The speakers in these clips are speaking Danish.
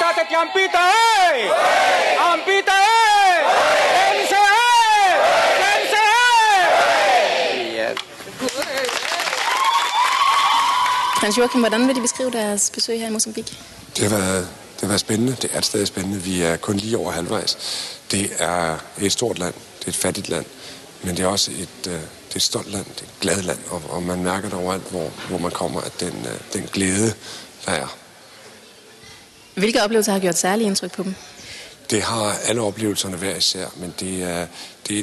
Cállate, Champita, ¡eh! ¡Champita, ¡eh! ¡Dense, ¡eh! ¡Dense, ¡eh! Hans Joachim, hvordan vil de beskrive deres besøg her i Mozambique? Det har været spændende. Det er stadig spændende. Vi er kun lige over halvvejs. Det er et stort land. Det er et fattigt land. Men det er også et stolt land. Det er et glad land. Og man mærker det overalt, hvor man kommer, at den glæde, der er. Hvilke oplevelser har gjort særlig indtryk på dem? Det har alle oplevelserne hver især, men det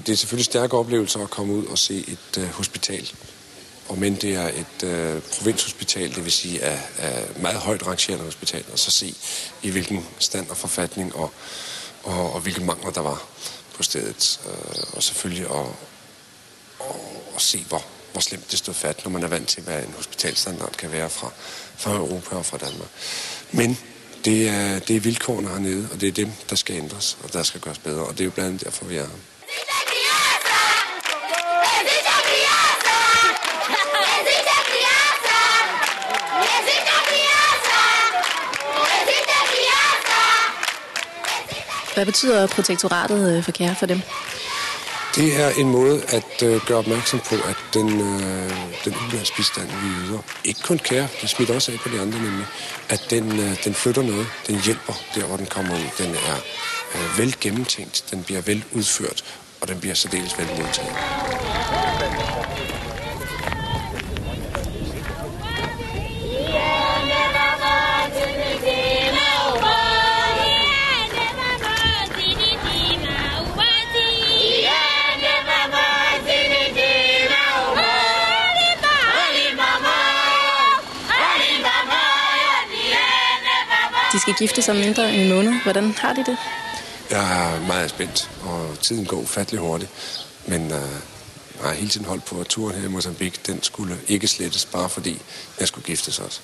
er selvfølgelig stærke oplevelser at komme ud og se et hospital. Og men det er et provinshospital, det vil sige af meget højt rangerende hospital, og så se i hvilken stand og forfatning og hvilke mangler der var på stedet. Og selvfølgelig at se, hvor slemt det stod fat, når man er vant til, hvad en hospitalstandard kan være fra Europa og fra Danmark. Men det er vilkårene hernede, og det er dem, der skal ændres, og der skal gøres bedre, og det er jo blandt andet derfor, vi er her. Hvad betyder protektoratet for Kære for dem? Det er en måde at gøre opmærksom på, at den ulandsbistand, vi yder, ikke kun Kære, det smitter også af på de andre nemlig, at den flytter noget, den hjælper der, hvor den kommer ud. Den er vel gennemtænkt, den bliver vel udført, og den bliver særdeles vel modtaget. De skal gifte sig mindre end en måned. Hvordan har de det? Jeg er meget spændt, og tiden går ufattelig hurtigt. Men jeg har hele tiden holdt på, at turen her i Mozambique, den skulle ikke slettes, bare fordi jeg skulle giftes også.